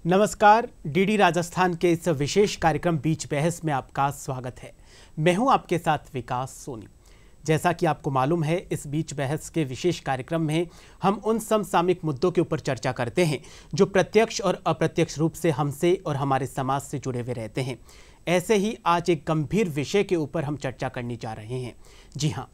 नमस्कार, डीडी राजस्थान के इस विशेष कार्यक्रम बीच बहस में आपका स्वागत है। मैं हूं आपके साथ विकास सोनी। जैसा कि आपको मालूम है, इस बीच बहस के विशेष कार्यक्रम में हम उन समसामयिक मुद्दों के ऊपर चर्चा करते हैं जो प्रत्यक्ष और अप्रत्यक्ष रूप से हमसे और हमारे समाज से जुड़े हुए रहते हैं। ऐसे ही आज एक गंभीर विषय के ऊपर हम चर्चा करने जा रहे हैं। जी हाँ,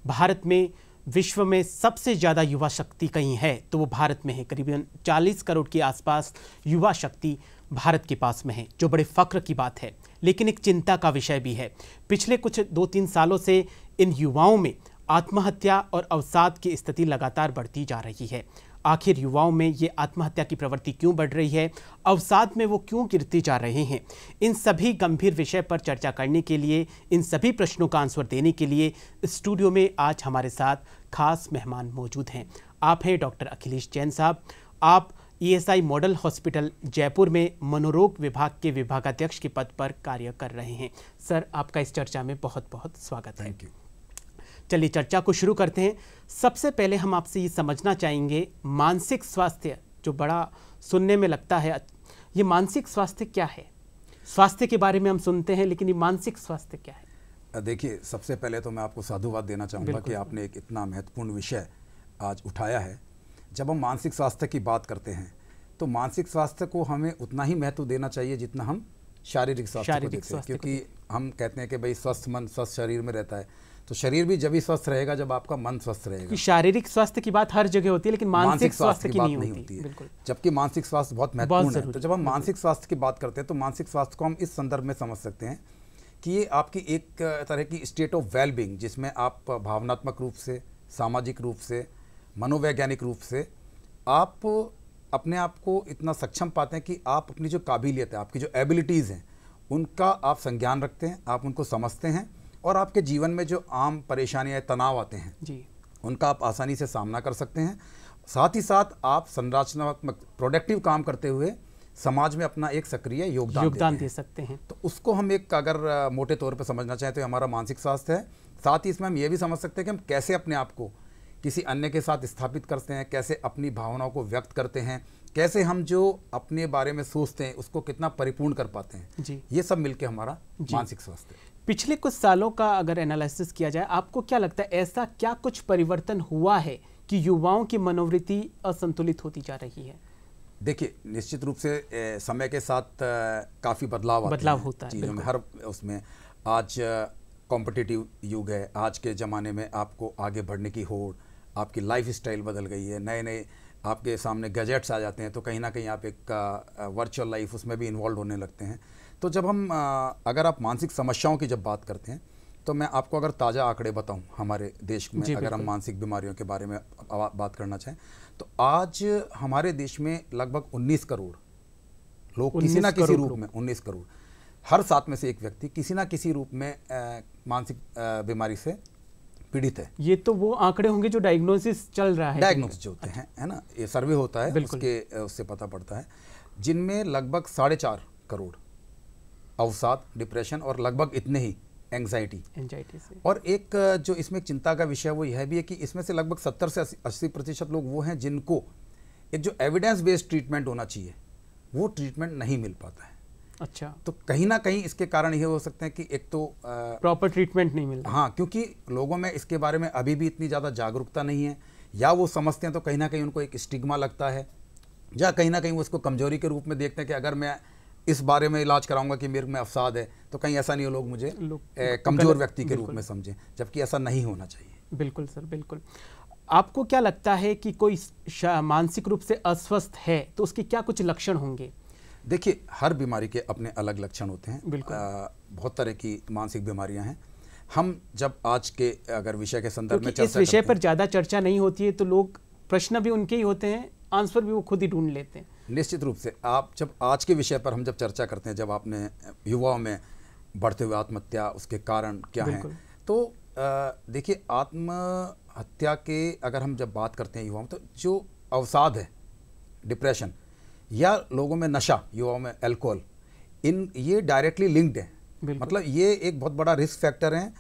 भारत में विश्व में सबसे ज़्यादा युवा शक्ति कहीं है तो वो भारत में है। करीबन 40 करोड़ के आसपास युवा शक्ति भारत के पास में है, जो बड़े फख्र की बात है। लेकिन एक चिंता का विषय भी है। पिछले कुछ 2-3 सालों से इन युवाओं में आत्महत्या और अवसाद की स्थिति लगातार बढ़ती जा रही है। आखिर युवाओं में ये आत्महत्या की प्रवृत्ति क्यों बढ़ रही है, अवसाद में वो क्यों गिरते जा रहे हैं, इन सभी गंभीर विषय पर चर्चा करने के लिए, इन सभी प्रश्नों का आंसर देने के लिए स्टूडियो में आज हमारे साथ खास मेहमान मौजूद हैं। आप हैं डॉक्टर अखिलेश जैन साहब। आप ईएसआई मॉडल हॉस्पिटल जयपुर में मनोरोग विभाग के विभागाध्यक्ष के पद पर कार्य कर रहे हैं। सर, आपका इस चर्चा में बहुत बहुत स्वागत है। Thank you. चलिए चर्चा को शुरू करते हैं। सबसे पहले हम आपसे ये समझना चाहेंगे, मानसिक स्वास्थ्य जो बड़ा सुनने में लगता है, ये मानसिक स्वास्थ्य क्या है? स्वास्थ्य के बारे में हम सुनते हैं, लेकिन ये मानसिक स्वास्थ्य क्या है? देखिए, सबसे पहले तो मैं आपको साधुवाद देना चाहूँगा कि आपने एक इतना महत्वपूर्ण विषय आज उठाया है। जब हम मानसिक स्वास्थ्य की बात करते हैं तो मानसिक स्वास्थ्य को हमें उतना ही महत्व देना चाहिए जितना हम शारीरिक स्वास्थ्य को देते हैं, क्योंकि हम कहते हैं कि भाई स्वस्थ मन स्वस्थ शरीर में रहता है। तो शरीर भी जब ही स्वस्थ रहेगा जब आपका मन स्वस्थ रहेगा। शारीरिक स्वास्थ्य की बात हर जगह होती है, लेकिन मानसिक स्वास्थ्य की नहीं होती है। जबकि मानसिक स्वास्थ्य बहुत महत्वपूर्ण है। तो जब हम मानसिक स्वास्थ्य की बात करते हैं तो मानसिक स्वास्थ्य को हम इस संदर्भ में समझ सकते हैं कि ये आपकी एक तरह की स्टेट ऑफ वेलबींग, जिसमें आप भावनात्मक रूप से, सामाजिक रूप से, मनोवैज्ञानिक रूप से आप अपने आप को इतना सक्षम पाते हैं कि आप अपनी जो काबिलियत है, आपकी जो एबिलिटीज़ हैं, उनका आप संज्ञान रखते हैं, आप उनको समझते हैं और आपके जीवन में जो आम परेशानियाँ, तनाव आते हैं जी, उनका आप आसानी से सामना कर सकते हैं। साथ ही साथ आप संरचनात्मक प्रोडक्टिव काम करते हुए समाज में अपना एक सक्रिय योगदान दे सकते हैं। तो उसको हम एक अगर मोटे तौर पे समझना चाहें तो हमारा मानसिक स्वास्थ्य है। साथ ही इसमें हम ये भी समझ सकते हैं कि हम कैसे अपने आप को किसी अन्य के साथ स्थापित करते हैं, कैसे अपनी भावनाओं को व्यक्त करते हैं, कैसे हम जो अपने बारे में सोचते हैं उसको कितना परिपूर्ण कर पाते हैं जी। ये सब मिलके हमारा मानसिक स्वास्थ्य है। पिछले कुछ सालों का अगर एनालिसिस किया जाए, आपको क्या लगता है ऐसा क्या कुछ परिवर्तन हुआ है कि युवाओं की मनोवृत्ति असंतुलित होती जा रही है? देखिए, निश्चित रूप से समय के साथ काफ़ी बदलाव होता है चीज़ों में, हर उसमें। आज कॉम्पिटिटिव युग है। आज के ज़माने में आपको आगे बढ़ने की होड़, आपकी लाइफ स्टाइल बदल गई है। नए नए आपके सामने गैजेट्स आ जाते हैं, तो कहीं ना कहीं आप एक वर्चुअल लाइफ उसमें भी इन्वॉल्व होने लगते हैं। तो जब हम अगर आप मानसिक समस्याओं की जब बात करते हैं तो मैं आपको अगर ताज़ा आंकड़े बताऊं हमारे देश में, अगर हम मानसिक बीमारियों के बारे में बात करना चाहें तो आज हमारे देश में लगभग 19 करोड़ लोग किसी ना किसी रूप में, 19 करोड़, हर 7 में से एक व्यक्ति किसी ना किसी रूप में मानसिक बीमारी से पीड़ित है। ये तो वो आंकड़े होंगे जो डायग्नोसिस चल रहा है, डायग्नोसिस जो होते हैं, है ना, ये सर्वे होता है, उससे पता पड़ता है, जिनमें लगभग 4.5 करोड़ अवसाद, डिप्रेशन और लगभग इतने ही एंग्जाइटी से। और एक जो इसमें चिंता का विषय वो यह भी है कि इसमें से लगभग 70 से 80% लोग वो हैं जिनको एक जो एविडेंस बेस्ड ट्रीटमेंट होना चाहिए वो ट्रीटमेंट नहीं मिल पाता है। अच्छा, तो कहीं ना कहीं इसके कारण ये हो सकते हैं कि एक तो प्रॉपर ट्रीटमेंट नहीं मिल रहा। हाँ, क्योंकि लोगों में इसके बारे में अभी भी इतनी ज़्यादा जागरूकता नहीं है, या वो समझते हैं तो कहीं ना कहीं उनको एक स्टिग्मा लगता है, या कहीं ना कहीं वो उसको कमजोरी के रूप में देखते हैं कि अगर मैं इस बारे में इलाज कराऊंगा कि मेरे में अवसाद है तो कहीं ऐसा नहीं हो लोग मुझे कमजोर व्यक्ति के रूप में समझें, जबकि ऐसा नहीं होना चाहिए। बिल्कुल सर, बिल्कुल। आपको क्या लगता है कि कोई मानसिक रूप से अस्वस्थ है तो उसके क्या कुछ लक्षण होंगे? देखिए, हर बीमारी के अपने अलग लक्षण होते हैं। बहुत तरह की मानसिक बीमारियां हैं। हम जब आज के अगर विषय के संदर्भ में इस विषय पर ज़्यादा चर्चा नहीं होती है तो लोग, प्रश्न भी उनके ही होते हैं, आंसर भी वो खुद ही ढूंढ लेते हैं। निश्चित रूप से आप जब आज के विषय पर हम जब चर्चा करते हैं, जब आपने युवाओं में बढ़ते हुए आत्महत्या, उसके कारण क्या हैं, तो देखिए, आत्महत्या के अगर हम जब बात करते हैं युवाओं में, तो जो अवसाद है, डिप्रेशन, या लोगों में नशा, युवाओं में अल्कोहल, ये डायरेक्टली लिंक्ड है। मतलब ये एक बहुत बड़ा रिस्क फैक्टर है।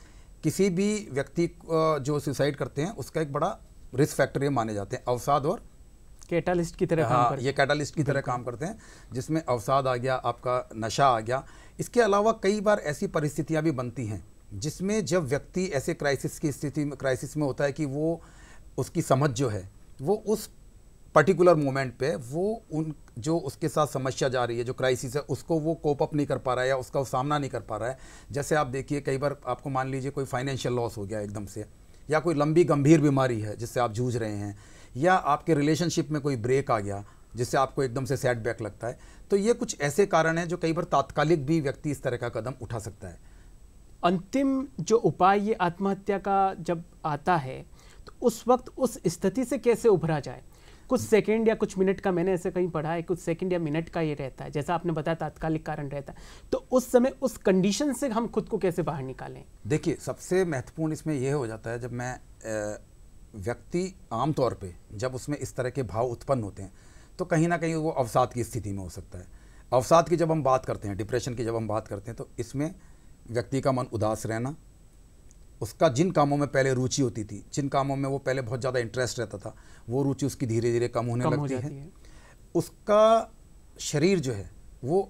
किसी भी व्यक्ति जो सुसाइड करते हैं उसका एक बड़ा रिस्क फैक्टर ये माने जाते हैं, अवसाद और कैटालिस्ट की तरह काम करते हैं। ये कैटालिस्ट की तरह काम करते हैं, जिसमें अवसाद आ गया, आपका नशा आ गया। इसके अलावा कई बार ऐसी परिस्थितियां भी बनती हैं जिसमें जब व्यक्ति ऐसे क्राइसिस में होता है कि वो उसकी समझ जो है वो उस पर्टिकुलर मोमेंट पे वो उन जो उसके साथ समस्या जा रही है, जो क्राइसिस है, उसको वो कोप अप नहीं कर पा रहा है या उसका वो सामना नहीं कर पा रहा है। जैसे आप देखिए, कई बार आपको मान लीजिए कोई फाइनेंशियल लॉस हो गया एकदम से, या कोई लंबी गंभीर बीमारी है जिससे आप जूझ रहे हैं, या आपके रिलेशनशिप में कोई ब्रेक आ गया जिससे आपको एकदम से सेटबैक लगता है। तो ये कुछ ऐसे कारण हैं जो कई बार तात्कालिक भी व्यक्ति इस तरह का कदम उठा सकता है। अंतिम जो उपाय ये आत्महत्या का जब आता है तो उस वक्त उस स्थिति से कैसे उभरा जाए? कुछ सेकंड या कुछ मिनट का, मैंने ऐसे कहीं पढ़ा है, कुछ सेकंड या मिनट का ये रहता है, जैसा आपने बताया तात्कालिक कारण रहता है। तो उस समय उस कंडीशन से हम खुद को कैसे बाहर निकालें? देखिए, सबसे महत्वपूर्ण इसमें यह हो जाता है, जब व्यक्ति आमतौर पे जब उसमें इस तरह के भाव उत्पन्न होते हैं तो कहीं ना कहीं वो अवसाद की स्थिति में हो सकता है। अवसाद की जब हम बात करते हैं, डिप्रेशन की जब हम बात करते हैं, तो इसमें व्यक्ति का मन उदास रहना, उसका जिन कामों में पहले रुचि होती थी, जिन कामों में वो पहले बहुत ज़्यादा इंटरेस्ट रहता था, वो रुचि उसकी धीरे धीरे कम होने लगती है। उसका शरीर जो है वो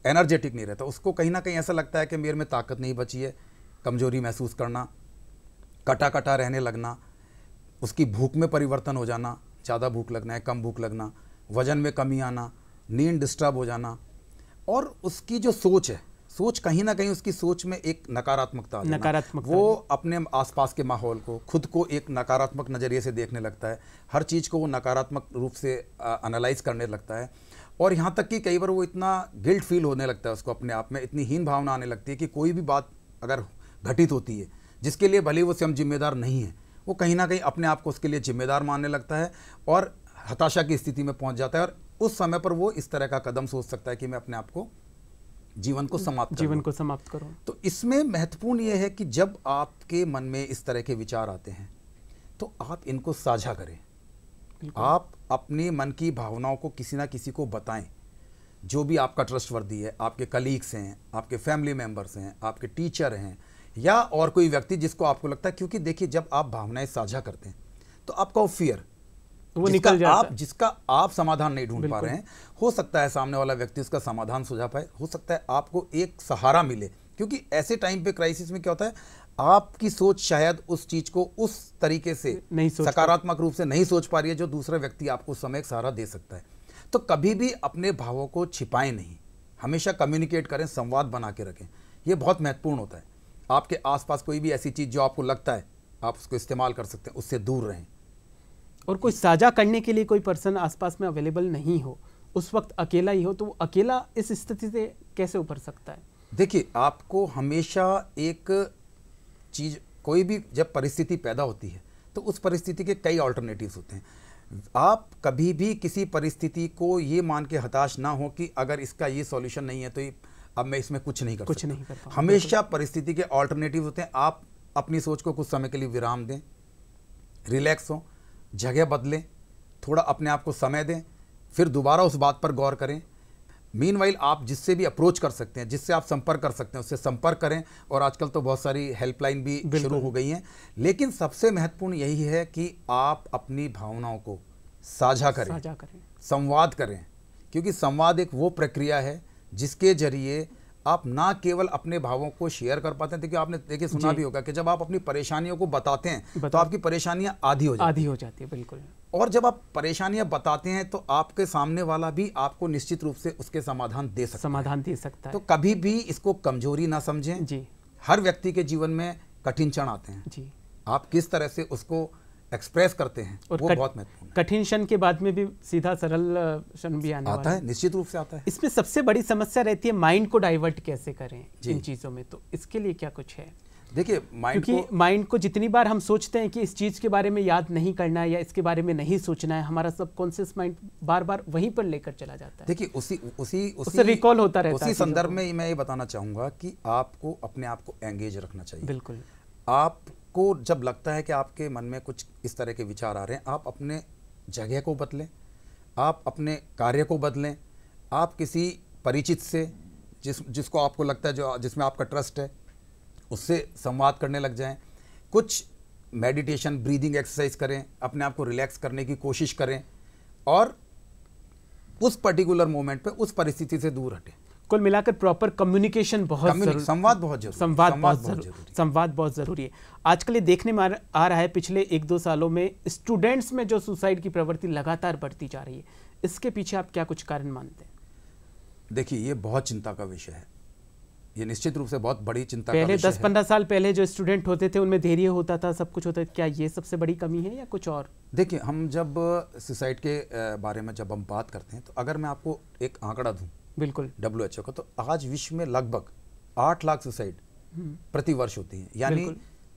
एनर्जेटिक नहीं रहता, उसको कहीं ना कहीं ऐसा लगता है कि मेरे में ताकत नहीं बची है, कमजोरी महसूस करना, कटा कटा रहने लगना, उसकी भूख में परिवर्तन हो जाना, ज़्यादा भूख लगना है, कम भूख लगना, वजन में कमी आना, नींद डिस्टर्ब हो जाना, और उसकी जो सोच है, सोच कहीं ना कहीं उसकी सोच में एक नकारात्मकता आ जाना, वो अपने आसपास के माहौल को, खुद को एक नकारात्मक नज़रिए से देखने लगता है, हर चीज़ को वो नकारात्मक रूप से एनालाइज करने लगता है, और यहाँ तक कि कई बार वो इतना गिल्ट फील होने लगता है उसको अपने आप में, इतनी हीन भावना आने लगती है कि कोई भी बात अगर घटित होती है जिसके लिए भले वो स्वयं जिम्मेदार नहीं है, वो कहीं ना कहीं अपने आप को उसके लिए जिम्मेदार मानने लगता है और हताशा की स्थिति में पहुंच जाता है। और उस समय पर वो इस तरह का कदम सोच सकता है कि मैं अपने आप को जीवन को समाप्त करूं। तो इसमें महत्वपूर्ण ये है कि जब आपके मन में इस तरह के विचार आते हैं तो आप इनको साझा करें, आप अपने मन की भावनाओं को किसी ना किसी को बताएं, जो भी आपका ट्रस्टवर्दी है, आपके कलीग्स हैं, आपके फैमिली मेंबर्स हैं, आपके टीचर हैं, या और कोई व्यक्ति जिसको आपको लगता है। क्योंकि देखिए, जब आप भावनाएं साझा करते हैं तो आपका वो फियर वो निकल जाता है, जिसका आप समाधान नहीं ढूंढ पा रहे हैं, हो सकता है सामने वाला व्यक्ति उसका समाधान सुझा पाए, हो सकता है आपको एक सहारा मिले। क्योंकि ऐसे टाइम पे क्राइसिस में क्या होता है, आपकी सोच शायद उस चीज को उस तरीके से सकारात्मक रूप से नहीं सोच पा रही है जो दूसरा व्यक्ति आपको उस समय एक सहारा दे सकता है। तो कभी भी अपने भावों को छिपाएं नहीं, हमेशा कम्युनिकेट करें, संवाद बना के रखें, ये बहुत महत्वपूर्ण होता है। आपके आसपास कोई भी ऐसी चीज जो आपको लगता है आप उसको इस्तेमाल कर सकते हैं, उससे दूर रहें। और कोई साझा करने के लिए कोई पर्सन आसपास में अवेलेबल नहीं हो, उस वक्त अकेला ही हो, तो वो अकेला इस स्थिति से कैसे उभर सकता है? देखिए, आपको हमेशा एक चीज, कोई भी जब परिस्थिति पैदा होती है तो उस परिस्थिति के कई ऑल्टरनेटिव्स होते हैं। आप कभी भी किसी परिस्थिति को ये मान के हताश ना हो कि अगर इसका ये सॉल्यूशन नहीं है तो अब मैं इसमें कुछ नहीं कर सकता। हमेशा परिस्थिति के ऑल्टरनेटिव होते हैं। आप अपनी सोच को कुछ समय के लिए विराम दें, रिलैक्स हो, जगह बदलें, थोड़ा अपने आप को समय दें, फिर दोबारा उस बात पर गौर करें। मीनवाइल आप जिससे भी अप्रोच कर सकते हैं, जिससे आप संपर्क कर सकते हैं, उससे संपर्क करें। और आजकल तो बहुत सारी हेल्पलाइन भी शुरू हो गई हैं। लेकिन सबसे महत्वपूर्ण यही है कि आप अपनी भावनाओं को साझा करें, संवाद करें, क्योंकि संवाद एक वो प्रक्रिया है जिसके जरिए आप ना केवल अपने भावों को शेयर कर पाते हैं। देखिए, आपने देखिए सुना भी होगा कि जब आप अपनी परेशानियों को बताते हैं तो आपकी परेशानियां आधी हो जाती है। बिल्कुल। और जब आप परेशानियां बताते हैं तो आपके सामने वाला भी आपको निश्चित रूप से उसके समाधान दे सकता है। तो कभी भी इसको कमजोरी ना समझें जी। हर व्यक्ति के जीवन में कठिन क्षण आते हैं जी। आप किस तरह से उसको एक्सप्रेस करते हैं वो बहुत महत्वपूर्ण है। कठिन क्षण के बाद में भी सीधा सरल क्षण भी आता है, निश्चित रूप से आता है। इसमें सबसे बड़ी समस्या रहती है माइंड को डाइवर्ट कैसे करें इन चीजों में, तो इसके लिए क्या कुछ है? देखिए, माइंड को जितनी बार हम सोचते हैं कि इस चीज के बारे में याद नहीं करना है या इसके बारे में नहीं सोचना है, हमारा सबकॉन्शियस माइंड बार बार वहीं पर लेकर चला जाता है। देखिए, उससे रिकॉल होता रहता है। उसी संदर्भ में मैं ये बताना चाहूंगा कि आपको अपने आप को एंगेज रखना चाहिए। बिल्कुल। आपको जब लगता है कि आपके मन में कुछ इस तरह के विचार आ रहे हैं, आप अपने जगह को बदलें, आप अपने कार्य को बदलें, आप किसी परिचित से जिसको आपको लगता है, जिसमें आपका ट्रस्ट है, उससे संवाद करने लग जाएं। कुछ मेडिटेशन, ब्रीदिंग एक्सरसाइज करें, अपने आप को रिलैक्स करने की कोशिश करें। और उस पर्टिकुलर मोमेंट पे उस परिस्थिति से दूर हटे। कुल मिलाकर प्रॉपर कम्युनिकेशन बहुत जरूरी, संवाद बहुत जरूरी, संवाद बहुत जरूरी है। आजकल ये देखने में आ रहा है पिछले 1-2 सालों में स्टूडेंट्स में जो सुसाइड की प्रवृत्ति लगातार बढ़ती जा रही है, इसके पीछे आप क्या कुछ कारण मानते हैं? देखिए, ये बहुत चिंता का विषय है, ये निश्चित रूप से बहुत बड़ी चिंता का विषय है। पहले 10-15 साल पहले जो स्टूडेंट होते थे उनमें धैर्य होता था, सब कुछ होता था, क्या ये सबसे बड़ी कमी है या कुछ और? देखिए, हम जब सुसाइड के बारे में जब हम बात करते हैं, तो अगर मैं आपको एक आंकड़ा दूं, बिल्कुल, WHO का, तो आज विश्व में लगभग 8 लाख सुसाइड प्रति वर्ष होती हैं, यानी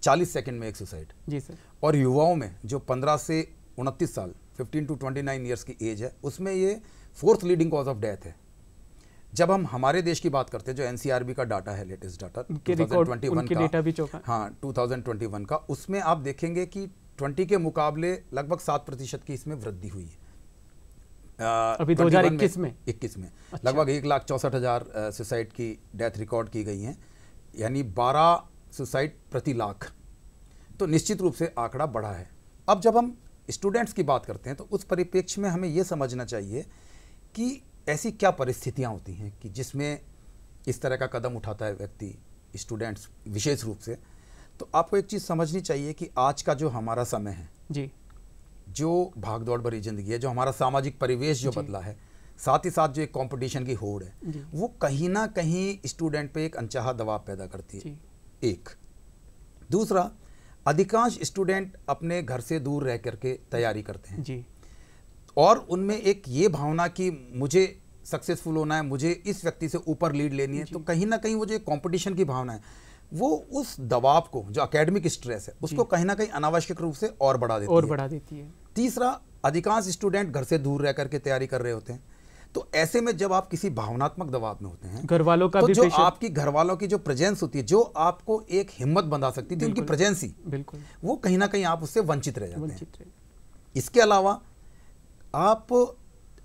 40 सेकंड में एक सुसाइड। जी सर। और युवाओं में जो 15 से 29 साल 15 to 29 ईयर्स की एज है, उसमें ये 4th leading cause of death है। जब हम हमारे देश की बात करते हैं, जो NCRB का डाटा है, लेटेस्ट डाटा 2021 का, डेटा भी चौंका। हाँ, 2021 का, उसमें आप देखेंगे कि 20 के मुकाबले लगभग 7% की इसमें वृद्धि हुई है। अभी 2021 में अच्छा। लगभग 1,64,000 सुसाइड की डेथ रिकॉर्ड की गई हैं, यानी 12 सुसाइड प्रति लाख। तो निश्चित रूप से आंकड़ा बढ़ा है। अब जब हम स्टूडेंट्स की बात करते हैं, तो उस परिप्रेक्ष्य में हमें यह समझना चाहिए कि ऐसी क्या परिस्थितियां होती हैं कि जिसमें इस तरह का कदम उठाता है व्यक्ति, स्टूडेंट्स विशेष रूप से। तो आपको एक चीज़ समझनी चाहिए कि आज का जो हमारा समय है जी, जो भागदौड़ भरी जिंदगी है, जो हमारा सामाजिक परिवेश जो बदला है, साथ ही साथ जो एक कंपटीशन की होड़ है, वो कहीं ना कहीं स्टूडेंट पे एक अनचाहा दबाव पैदा करती है। एक दूसरा, अधिकांश स्टूडेंट अपने घर से दूर रह करके तैयारी करते हैं जी, और उनमें एक ये भावना कि मुझे सक्सेसफुल होना है, मुझे इस व्यक्ति से ऊपर लीड लेनी है, तो कहीं ना कहीं वो जो कंपटीशन की भावना है, वो उस दबाव को, जो एकेडमिक स्ट्रेस है, उसको कहीं ना कहीं अनावश्यक रूप से और बढ़ा देती है। तीसरा, अधिकांश स्टूडेंट घर से दूर रह करके तैयारी कर रहे होते हैं। तो ऐसे में जब आप किसी भावनात्मक दबाव में होते हैं, घर वालों का तो भी जो आपकी घर वालों की जो प्रेजेंस होती है, जो आपको एक हिम्मत बंधा सकती थी, उनकी प्रेजेंस ही, बिल्कुल, वो कहीं ना कहीं आप उससे वंचित रह जाते हैं। इसके अलावा आप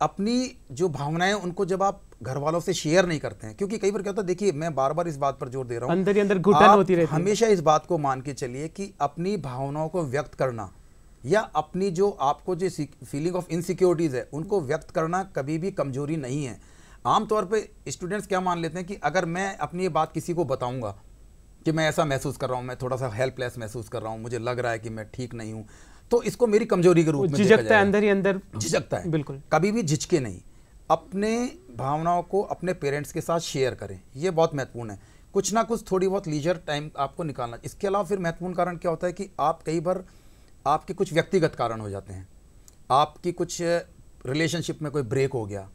अपनी जो भावनाएं, उनको जब आप घर वालों से शेयर नहीं करते हैं, क्योंकि कई बार क्या होता है, देखिए मैं बार बार इस बात पर जोर दे रहा हूं, अंदर ही अंदर घुटन होती रहती है। हमेशा इस बात को मान के चलिए कि अपनी भावनाओं को व्यक्त करना या अपनी जो आपको जो फीलिंग ऑफ इनसिक्योरिटीज है, उनको व्यक्त करना कभी भी कमजोरी नहीं है। आमतौर पे स्टूडेंट्स क्या मान लेते हैं कि अगर मैं अपनी ये बात किसी को बताऊंगा कि मैं ऐसा महसूस कर रहा हूं, मैं थोड़ा सा हेल्पलेस महसूस कर रहा हूं, मुझे लग रहा है कि मैं ठीक नहीं हूं, तो इसको मेरी कमजोरी के रूप में देखा जाएगा। अंदर ही अंदर झिझकता है। बिल्कुल, कभी भी झिझके नहीं, अपने भावनाओं को अपने पेरेंट्स के साथ शेयर करें, ये बहुत महत्वपूर्ण है। कुछ ना कुछ थोड़ी बहुत लीजर टाइम आपको निकालना। इसके अलावा फिर महत्वपूर्ण कारण क्या होता है कि आप कई बार आपके कुछ व्यक्तिगत कारण हो जाते हैं, आपकी कुछ रिलेशनशिप में कोई ब्रेक हो गया,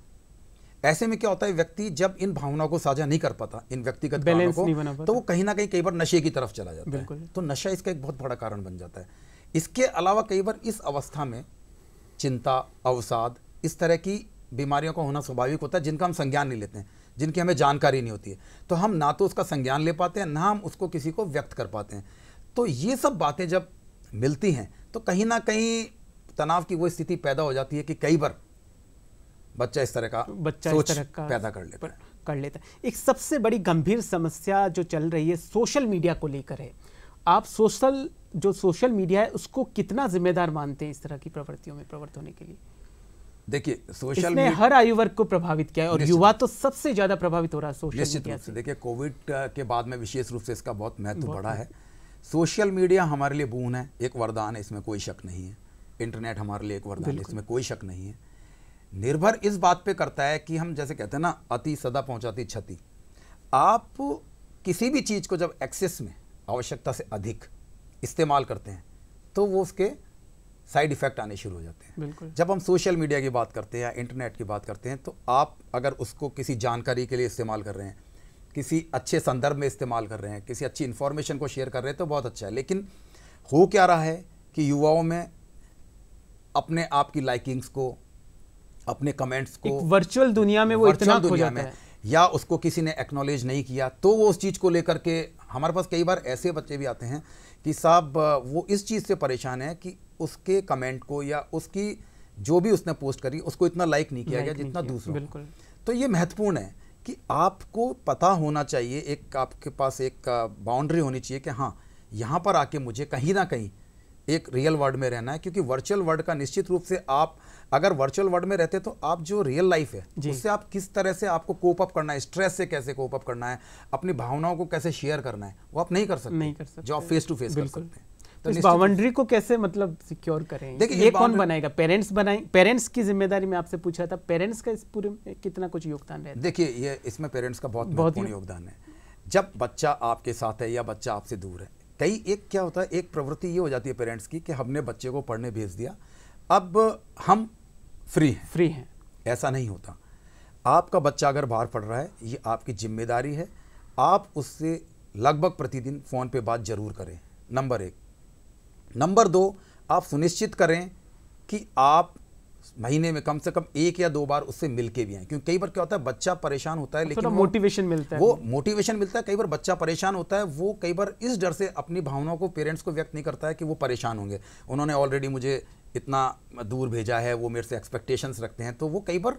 ऐसे में क्या होता है, व्यक्ति जब इन भावनाओं को साझा नहीं कर पाता, इन व्यक्तिगत कारणों को, तो वो कहीं ना कहीं बार नशे की तरफ चला जाता है। तो नशा इसका एक बहुत बड़ा कारण बन जाता है। इसके अलावा कई बार इस अवस्था में चिंता, अवसाद, इस तरह की बीमारियों का होना स्वाभाविक होता है, जिनका हम संज्ञान नहीं लेते हैं, जिनकी हमें जानकारी नहीं होती है। तो हम ना तो उसका संज्ञान ले पाते हैं, ना हम उसको किसी को व्यक्त कर पाते हैं। तो ये सब बातें जब मिलती हैं, तो कहीं ना कहीं तनाव की वो स्थिति पैदा हो जाती है कि कई बार बच्चा इस तरह का सोच पैदा कर लेता है। एक सबसे बड़ी गंभीर समस्या जो चल रही है सोशल मीडिया को लेकर है। आप सोशल मीडिया है उसको कितना जिम्मेदार मानते हैं इस तरह की प्रवृत्तियों में प्रवृत्त होने के लिए? देखिए, सोशल मीडिया हर आयु वर्ग को प्रभावित किया है और युवा तो सबसे ज्यादा प्रभावित हो रहा है सोशल मीडिया से। देखिए, कोविड के बाद में विशेष रूप से इसका बहुत महत्व बढ़ा है। सोशल मीडिया हमारे लिए बोन है, एक वरदान है, इसमें कोई शक नहीं है। इंटरनेट हमारे लिए एक वरदान है, इसमें कोई शक नहीं है। निर्भर इस बात पे करता है कि हम जैसे कहते हैं ना, अति सदा पहुंचाती क्षति। आप किसी भी चीज को जब एक्सेस में, आवश्यकता से अधिक इस्तेमाल करते हैं, तो वो उसके साइड इफेक्ट आने शुरू हो जाते हैं। जब हम सोशल मीडिया की बात करते हैं या इंटरनेट की बात करते हैं, तो आप अगर उसको किसी जानकारी के लिए इस्तेमाल कर रहे हैं, किसी अच्छे संदर्भ में इस्तेमाल कर रहे हैं, किसी अच्छी इंफॉर्मेशन को शेयर कर रहे हैं, तो बहुत अच्छा है। लेकिन हो क्या रहा है कि युवाओं में अपने आप की लाइकिंग्स को, अपने कमेंट्स को, वर्चुअल दुनिया में वो इतना खो जाता है, या उसको किसी ने एक्नॉलेज नहीं किया, तो वो उस चीज़ को लेकर के, हमारे पास कई बार ऐसे बच्चे भी आते हैं कि साहब वो इस चीज़ से परेशान है कि उसके कमेंट को या उसकी जो भी उसने पोस्ट करी उसको इतना लाइक नहीं किया गया जितना दूसरों को। तो ये महत्वपूर्ण है कि आपको पता होना चाहिए, एक आपके पास एक बाउंड्री होनी चाहिए कि हाँ, यहाँ पर आके मुझे कहीं ना कहीं एक रियल वर्ल्ड में रहना है, क्योंकि वर्चुअल वर्ल्ड का निश्चित रूप से आप अगर वर्चुअल वर्ल्ड में रहते तो आप जो रियल लाइफ है उससे आप किस तरह से आपको कोप अप करना है, स्ट्रेस से कैसे कोप अप करना है, अपनी भावनाओं को कैसे शेयर करना है, वो आप नहीं कर सकते जो आप फेस टू फेस कर सकते हैं। तो इस बाउंड्री को कैसे मतलब सिक्योर करें? देखिए ये कौन बनाएगा? पेरेंट्स बनाए? पेरेंट्स की जिम्मेदारी में आपसे पूछा था, पेरेंट्स का इस पूरे में कितना कुछ योगदान रहता है? देखिए ये इसमें पेरेंट्स का बहुत महत्वपूर्ण योगदान है। जब बच्चा आपके साथ है या बच्चा आपसे दूर है, कई एक क्या होता है, एक प्रवृत्ति ये हो जाती है पेरेंट्स की कि हमने बच्चे को पढ़ने भेज दिया, अब हम फ्री हैं। ऐसा नहीं होता। आपका बच्चा अगर बाहर पढ़ रहा है, ये आपकी जिम्मेदारी है, आप उससे लगभग प्रतिदिन फ़ोन पे बात जरूर करें, नंबर 1। नंबर 2, आप सुनिश्चित करें कि आप महीने में कम से कम 1 या 2 बार उससे मिलके भी आए, क्योंकि कई बार क्या होता है बच्चा परेशान होता है, लेकिन मोटिवेशन मिलता है, वो मोटिवेशन मिलता है। कई बार बच्चा परेशान होता है, वो कई बार इस डर से अपनी भावनाओं को पेरेंट्स को व्यक्त नहीं करता है कि वो परेशान होंगे, उन्होंने ऑलरेडी मुझे इतना दूर भेजा है, वो मेरे से एक्सपेक्टेशंस रखते हैं, तो वो कई बार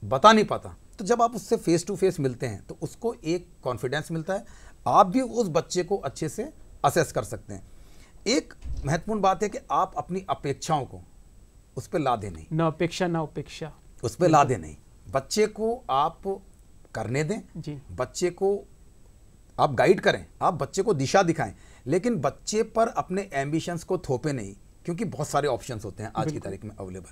बता नहीं पाता। तो जब आप उससे फेस टू फेस मिलते हैं तो उसको एक कॉन्फिडेंस मिलता है, आप भी उस बच्चे को अच्छे से असेस कर सकते हैं। एक महत्वपूर्ण बात है कि आप अपनी अपेक्षाओं को उस पर ला दे नहीं, ना अपेक्षा ना उपेक्षा, उस पर ला दे नहीं। बच्चे को आप करने दें जी। बच्चे को आप गाइड करें, आप बच्चे को दिशा दिखाएं, लेकिन बच्चे पर अपने एम्बिशंस को थोपे नहीं, क्योंकि बहुत सारे ऑप्शंस होते हैं आज की तारीख में अवेलेबल।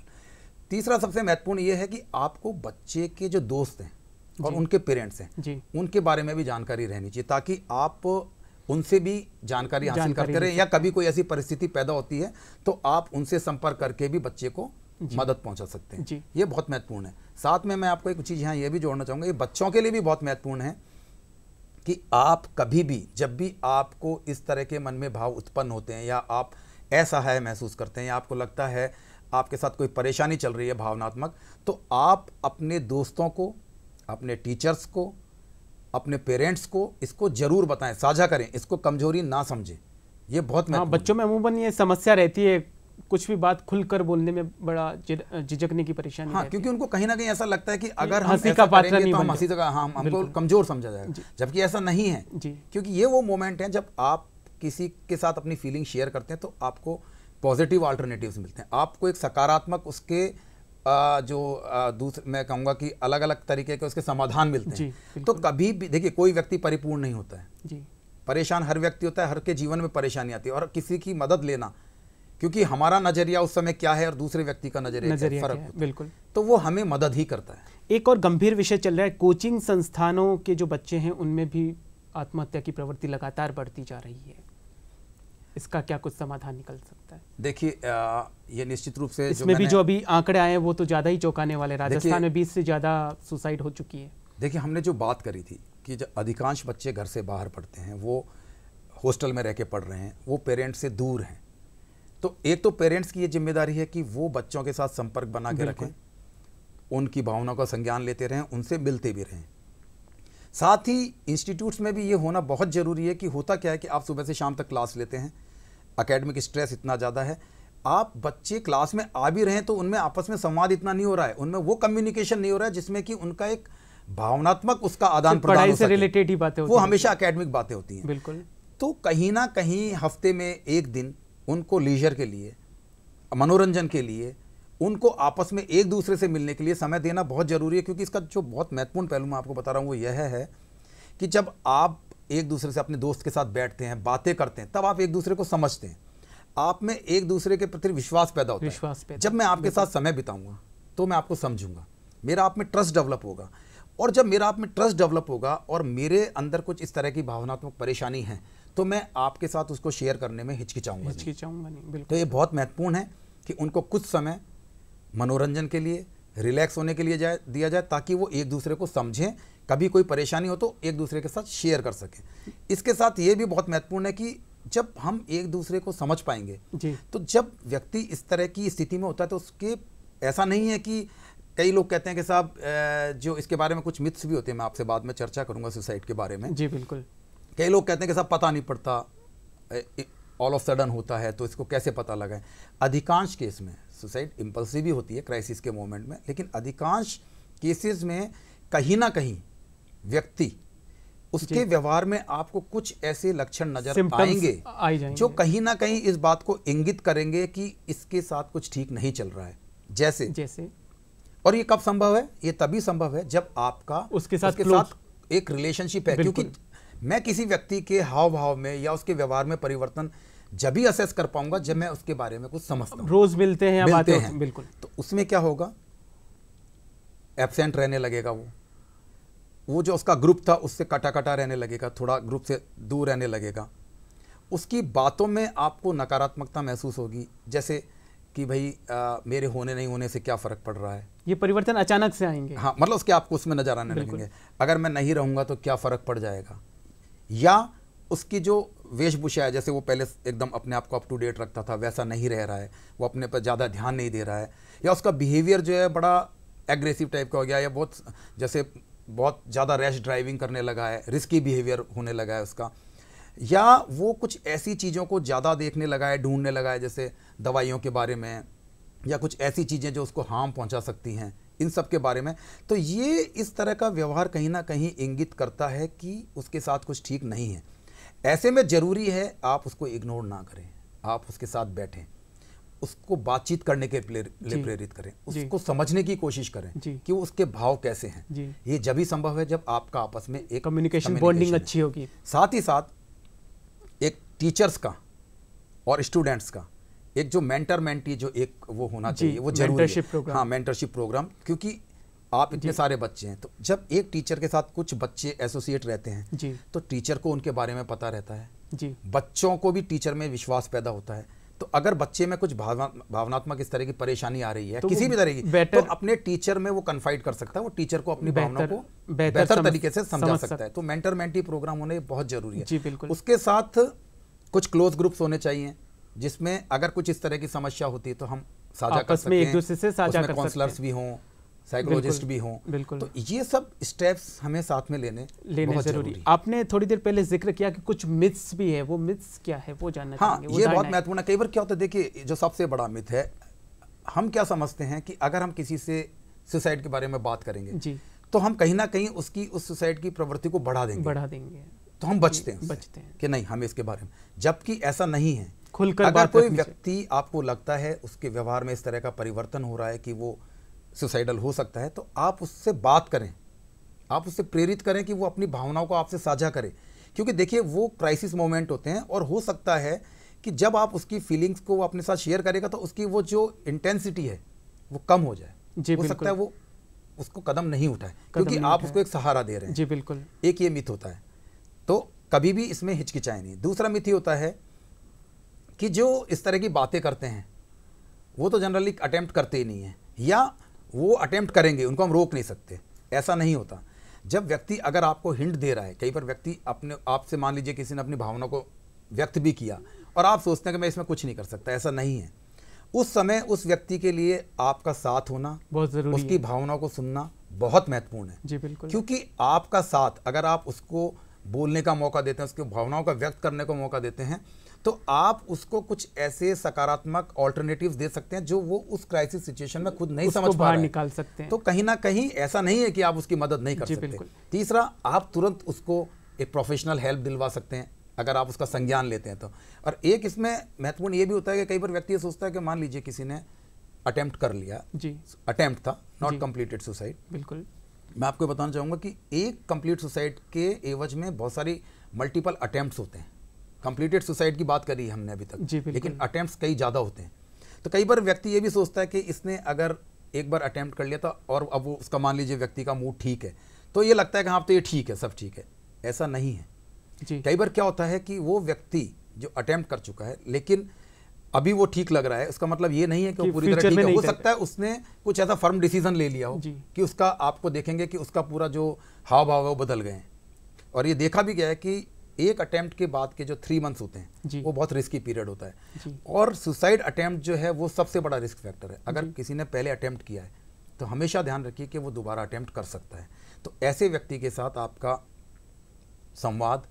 तीसरा सबसे महत्वपूर्ण यह है कि आपको बच्चे के जो दोस्त हैं और उनके पेरेंट्स हैं उनके बारे में भी जानकारी रहनी चाहिए, ताकि आप उनसे भी जानकारी हासिल करते रहें, या कभी कोई ऐसी परिस्थिति पैदा होती है तो आप उनसे संपर्क करके भी बच्चे को मदद पहुंचा सकते हैं। ये बहुत महत्वपूर्ण है। साथ में मैं आपको एक चीज़ यहाँ ये भी जोड़ना चाहूँगा, ये बच्चों के लिए भी बहुत महत्वपूर्ण है कि आप कभी भी जब भी आपको इस तरह के मन में भाव उत्पन्न होते हैं, या आप असहाय महसूस करते हैं, या आपको लगता है आपके साथ कोई परेशानी चल रही है भावनात्मक, तो आप अपने दोस्तों को, अपने टीचर्स को, अपने पेरेंट्स को इसको जरूर बताएं, साझा करें, इसको कमजोरी ना समझें। ये बहुत महत्वपूर्ण है। बच्चों में अमूमन ये समस्या रहती है, कुछ भी बात खुलकर बोलने में बड़ा झिझकने की परेशानी। हाँ, क्योंकि उनको कहीं ना कहीं ऐसा लगता है कि अगर हम हंसी का पात्र नहीं, तो हम हंसी का, हाँ, हमको कमजोर समझा जाएगा, जबकि ऐसा नहीं है। क्योंकि ये वो मोमेंट है जब आप किसी के साथ अपनी फीलिंग शेयर करते हैं तो आपको पॉजिटिव अल्टरनेटिव्स मिलते हैं, आपको एक सकारात्मक उसके दूसरे मैं कहूँगा कि अलग अलग तरीके के उसके समाधान मिलते हैं। तो कभी भी देखिए, कोई व्यक्ति परिपूर्ण नहीं होता है जी। परेशान हर व्यक्ति होता है, हर के जीवन में परेशानी आती है, और किसी की मदद लेना, क्योंकि हमारा नजरिया उस समय क्या है और दूसरे व्यक्ति का नजरिया फर्क होता है, बिल्कुल, तो वो हमें मदद ही करता है। एक और गंभीर विषय चल रहा है, कोचिंग संस्थानों के जो बच्चे हैं उनमें भी आत्महत्या की प्रवृत्ति लगातार बढ़ती जा रही है, इसका क्या कुछ समाधान निकल सकता है? देखिए ये निश्चित रूप से इसमें भी जो अभी आंकड़े आए हैं वो तो ज़्यादा ही चौंकाने वाले। राजस्थान में 20 से ज़्यादा सुसाइड हो चुकी है। देखिए, हमने जो बात करी थी कि जो अधिकांश बच्चे घर से बाहर पढ़ते हैं, वो हॉस्टल में रह के पढ़ रहे हैं, वो पेरेंट्स से दूर हैं, तो एक तो पेरेंट्स की ये जिम्मेदारी है कि वो बच्चों के साथ संपर्क बना के रखें, उनकी भावनाओं का संज्ञान लेते रहें, उनसे मिलते भी रहें। साथ ही इंस्टीट्यूट्स में भी ये होना बहुत ज़रूरी है कि होता क्या है कि आप सुबह से शाम तक क्लास लेते हैं, एकेडमिक स्ट्रेस इतना ज़्यादा है, आप बच्चे क्लास में आ भी रहे हैं तो उनमें आपस में संवाद इतना नहीं हो रहा है, उनमें वो कम्युनिकेशन नहीं हो रहा है जिसमें कि उनका एक भावनात्मक उसका आदान प्रदान, पढ़ाई से रिलेटेड ही बातें होती हैं, वो हमेशा एकेडमिक बातें होती हैं। बिल्कुल। तो कहीं ना कहीं हफ्ते में एक दिन उनको लीजर के लिए, मनोरंजन के लिए, उनको आपस में एक दूसरे से मिलने के लिए समय देना बहुत ज़रूरी है। क्योंकि इसका जो बहुत महत्वपूर्ण पहलू मैं आपको बता रहा हूँ वो यह है कि जब आप एक दूसरे से अपने दोस्त के साथ बैठते हैं, बातें करते हैं, तब आप एक दूसरे को समझते हैं, आप में एक दूसरे के प्रति विश्वास पैदा होता है। जब मैं आपके साथ समय बिताऊंगा तो मैं आपको समझूंगा, मेरा आप में ट्रस्ट डेवलप होगा, और जब मेरा आप में ट्रस्ट डेवलप होगा और मेरे अंदर कुछ इस तरह की भावनात्मक परेशानी है तो मैं आपके साथ उसको शेयर करने में हिचकिचाऊंगा नहीं। बिल्कुल। तो ये बहुत महत्वपूर्ण है कि उनको कुछ समय मनोरंजन के लिए, रिलैक्स होने के लिए दिया जाए, ताकि वो एक दूसरे को समझें, कभी कोई परेशानी हो तो एक दूसरे के साथ शेयर कर सकें। इसके साथ ये भी बहुत महत्वपूर्ण है कि जब हम एक दूसरे को समझ पाएंगे जी, तो जब व्यक्ति इस तरह की स्थिति में होता है तो उसके ऐसा नहीं है कि कई लोग कहते हैं कि साहब जो इसके बारे में कुछ मिथ्स भी होते हैं, मैं आपसे बाद में चर्चा करूंगा सुसाइड के बारे में जी। बिल्कुल। कई लोग कहते हैं कि साहब पता नहीं पड़ता, ऑल ऑफ सडन होता है, तो इसको कैसे पता लगाएं। अधिकांश केस में सुसाइड इम्पल्सिव भी होती है क्राइसिस के मोमेंट में, लेकिन अधिकांश केसेस में कहीं ना कहीं व्यक्ति उसके व्यवहार में आपको कुछ ऐसे लक्षण नजर आएंगे जो कहीं ना कहीं इस बात को इंगित करेंगे कि इसके साथ कुछ ठीक नहीं चल रहा है। जैसे और ये कब संभव है? ये तभी संभव है जब आपका उसके साथ एक रिलेशनशिप है। क्योंकि मैं किसी व्यक्ति के हाव भाव में या उसके व्यवहार में परिवर्तन जब भी असेस कर पाऊंगा जब मैं उसके बारे में कुछ समझता हूं। रोज मिलते हैं या बातें हैं, बिल्कुल। तो उसमें क्या होगा? एब्सेंट रहने लगेगा, वो जो उसका ग्रुप था उससे कटा कटा रहने लगेगा, थोड़ा ग्रुप से दूर रहने लगेगा। उसकी बातों में आपको नकारात्मकता महसूस होगी, जैसे कि भाई मेरे होने नहीं होने से क्या फ़र्क पड़ रहा है। ये परिवर्तन अचानक से आएंगे। हाँ, मतलब उसके आपको उसमें नजर आने लगेंगे। अगर मैं नहीं रहूँगा तो क्या फ़र्क पड़ जाएगा। या उसकी जो वेशभूषा है, जैसे वो पहले एकदम अपने आप को अप टू डेट रखता था वैसा नहीं रह रहा है, वो अपने पर ज़्यादा ध्यान नहीं दे रहा है। या उसका बिहेवियर जो है बड़ा एग्रेसिव टाइप का हो गया, या बहुत ज़्यादा रैश ड्राइविंग करने लगा है, रिस्की बिहेवियर होने लगा है उसका। या वो कुछ ऐसी चीज़ों को ज़्यादा देखने लगा है, ढूंढने लगा है, जैसे दवाइयों के बारे में या कुछ ऐसी चीज़ें जो उसको हार्म पहुंचा सकती हैं, इन सब के बारे में। तो ये इस तरह का व्यवहार कहीं ना कहीं इंगित करता है कि उसके साथ कुछ ठीक नहीं है। ऐसे में ज़रूरी है आप उसको इग्नोर ना करें, आप उसके साथ बैठें, उसको बातचीत करने के लिए प्रेरित करें, उसको समझने की कोशिश करें कि वो उसके भाव कैसे हैं। ये जब ही संभव है जब आपका आपस में एक कम्युनिकेशन बॉन्डिंग अच्छी होगी। साथ ही साथ एक टीचर्स का और स्टूडेंट्स का एक जो मेंटर मेंटी जो एक वो होना चाहिए, वो जरूरी है। हाँ, मेंटरशिप प्रोग्राम, क्योंकि आप इतने सारे बच्चे हैं, तो जब एक टीचर के साथ कुछ बच्चे एसोसिएट रहते हैं तो टीचर को उनके बारे में पता रहता है, बच्चों को भी टीचर में विश्वास पैदा होता है। तो अगर बच्चे में कुछ भावनात्मक इस तरह की परेशानी आ रही है तो किसी भी तरह की, तो अपने टीचर में वो कन्फाइड कर सकता है, वो टीचर को अपनी भावनाओं को बेहतर तरीके से समझा सकता है। तो मेंटर मेंटी प्रोग्राम होने बहुत जरूरी है। उसके साथ कुछ क्लोज ग्रुप्स होने चाहिए जिसमें अगर कुछ इस तरह की समस्या होती है तो हम साझा कर सकते हैं, एक दूसरे से साझा कर सकते हैं, काउंसलर्स भी हों, साइकोलॉजिस्ट भी हों। तो ये सब स्टेप्स हमें साथ में लेने जरूरी। आपने थोड़ी देर पहले जिक्र किया कि कुछ मिथ्स भी है, वो मिथ्स क्या है वो जानना चाहेंगे। हाँ, ये बहुत महत्वपूर्ण है। कई बार क्या होता है, देखिए जो सबसे बड़ा मिथ है, हम क्या समझते हैं कि अगर हम किसी से सुसाइड के बारे में बात करेंगे तो हम कहीं ना कहीं उसकी उस सुसाइड की प्रवृत्ति को बढ़ा देंगे, तो हम बचते हैं कि नहीं हमें इसके बारे में, जबकि ऐसा नहीं है। अगर कोई व्यक्ति आपको लगता है उसके व्यवहार में इस तरह का परिवर्तन हो रहा है कि वो सुसाइडल हो सकता है, तो आप उससे बात करें, आप उससे प्रेरित करें कि वो अपनी भावनाओं को आपसे साझा करे। क्योंकि देखिए वो क्राइसिस मोमेंट होते हैं और हो सकता है कि जब आप उसकी फीलिंग्स को अपने साथ शेयर करेगा तो उसकी वो जो इंटेंसिटी है वो कम हो जाए। हो सकता है वो उसको कदम नहीं उठाए क्योंकि आप उसको एक सहारा दे रहे हैं। जी बिल्कुल, एक ये मिथ होता है, तो कभी भी इसमें हिचकिचाए नहीं। दूसरा मिथ ये होता है कि जो इस तरह की बातें करते हैं वो तो जनरली अटेम्प्ट करते ही नहीं है, या वो अटेम्प्ट करेंगे, उनको हम रोक नहीं सकते, ऐसा नहीं होता। जब व्यक्ति अगर आपको हिंट दे रहा है, कई बार व्यक्ति अपने आपसे, मान लीजिए किसी ने अपनी भावना को व्यक्त भी किया और आप सोचते हैं कि मैं इसमें कुछ नहीं कर सकता, ऐसा नहीं है। उस समय उस व्यक्ति के लिए आपका साथ होना बहुत जरूरी है, उसकी भावनाओं को सुनना बहुत महत्वपूर्ण है। जी बिल्कुल, क्योंकि आपका साथ, अगर आप उसको बोलने का मौका देते हैं, उसकी भावनाओं का व्यक्त करने का मौका देते हैं, तो आप उसको कुछ ऐसे सकारात्मक ऑल्टरनेटिव्स दे सकते हैं जो वो उस क्राइसिस सिचुएशन में खुद नहीं समझ पा रहा है, निकाल सकते हैं। तो कहीं ना कहीं ऐसा नहीं है कि आप उसकी मदद नहीं कर सकते। तीसरा, आप तुरंत उसको एक प्रोफेशनल हेल्प दिलवा सकते हैं अगर आप उसका संज्ञान लेते हैं तो। और एक इसमें महत्वपूर्ण ये भी होता है कि कई बार व्यक्ति ये सोचता है कि मान लीजिए किसी ने अटेम्प्ट कर लिया, जी अटेम्प्ट था, नॉट कंप्लीटेड सुसाइड। बिल्कुल, मैं आपको बताना चाहूँगा कि एक कंप्लीट सुसाइड के एवज में बहुत सारी मल्टीपल अटेम्प्ट्स होते हैं। कंप्लीटेड सुसाइड की बात करी हमने अभी तक, लेकिन अटेम्प्ट्स कई ज़्यादा होते हैं। तो कई बार व्यक्ति ये भी सोचता है कि इसने अगर एक बार अटेम्प्ट कर लिया था और अब वो उसका, मान लीजिए व्यक्ति का मूड ठीक है, तो ये लगता है कि हाँ तो ये ठीक है, सब ठीक है। ऐसा नहीं है। कई बार क्या होता है कि वो व्यक्ति जो अटेम्प्ट कर चुका है लेकिन अभी वो ठीक लग रहा है, उसका मतलब ये नहीं है कि वो पूरी तरह ठीक है। हो सकता है उसने कुछ ऐसा फर्म डिसीजन ले लिया हो कि उसका, आपको देखेंगे कि उसका पूरा जो हाव भाव है वो बदल गए हैं। और ये देखा भी गया है कि एक अटेम्प्ट के बाद के जो 3 मंथ्स होते हैं वो बहुत रिस्की पीरियड होता है। और सुसाइड अटेम्प्ट जो है वो सबसे बड़ा रिस्क फैक्टर है। अगर किसी ने पहले अटेम्प्ट किया है तो हमेशा ध्यान रखिए कि वो दोबारा अटेम्प्ट कर सकता है। तो ऐसे व्यक्ति के साथ आपका संवाद,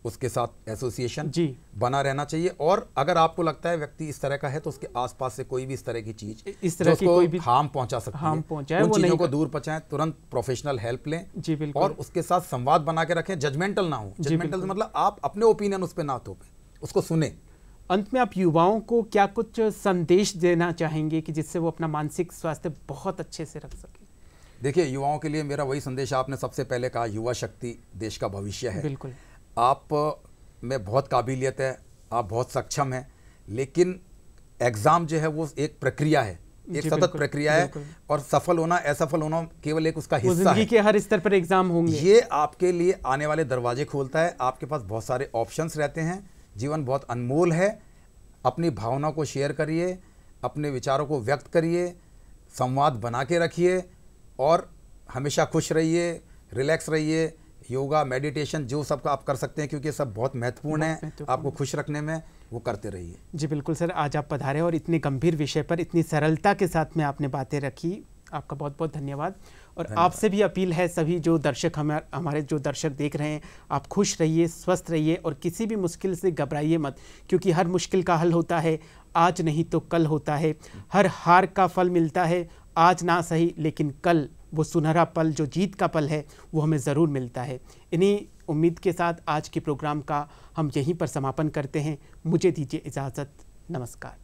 उसके साथ एसोसिएशन जी बना रहना चाहिए। और अगर आपको लगता है व्यक्ति इस तरह का है तो उसके आसपास से कोई भी इस तरह की चीज इस तरह की कोई भी हार्म पहुंचा सकती है, उन चीजों को दूर पहुंचाएं, तुरंत प्रोफेशनल हेल्प लें जी बिल्कुल, और उसके साथ संवाद बना के रखें। जजमेंटल ना हो, जजमेंटल मतलब आप अपने ओपिनियन उस पर ना थोपें, उसको सुने। अंत में आप युवाओं को क्या कुछ संदेश देना चाहेंगे कि जिससे वो अपना मानसिक स्वास्थ्य बहुत अच्छे से रख सके? देखिए, युवाओं के लिए मेरा वही संदेश, आपने सबसे पहले कहा युवा शक्ति देश का भविष्य है। बिल्कुल, आप में बहुत काबिलियत है, आप बहुत सक्षम हैं, लेकिन एग्जाम जो है वो एक प्रक्रिया है, एक सतत प्रक्रिया है और सफल होना असफल होना केवल एक उसका हिस्सा है। के हर स्तर पर एग्जाम होंगे। ये आपके लिए आने वाले दरवाजे खोलता है, आपके पास बहुत सारे ऑप्शंस रहते हैं। जीवन बहुत अनमोल है। अपनी भावना को शेयर करिए, अपने विचारों को व्यक्त करिए, संवाद बना के रखिए और हमेशा खुश रहिए, रिलैक्स रहिए। योगा, मेडिटेशन जो सब आप कर सकते हैं, क्योंकि सब बहुत महत्वपूर्ण है आपको खुश रखने में, वो करते रहिए। जी बिल्कुल सर, आज आप पधारे और इतने गंभीर विषय पर इतनी सरलता के साथ में आपने बातें रखी, आपका बहुत बहुत धन्यवाद। और आपसे भी अपील है, सभी जो दर्शक हमारे जो दर्शक देख रहे हैं, आप खुश रहिए, स्वस्थ रहिए और किसी भी मुश्किल से घबराइए मत, क्योंकि हर मुश्किल का हल होता है, आज नहीं तो कल होता है। हर हार का फल मिलता है, आज ना सही लेकिन कल वो सुनहरा पल जो जीत का पल है वो हमें ज़रूर मिलता है। इन्हीं उम्मीद के साथ आज के प्रोग्राम का हम यहीं पर समापन करते हैं। मुझे दीजिए इजाज़त, नमस्कार।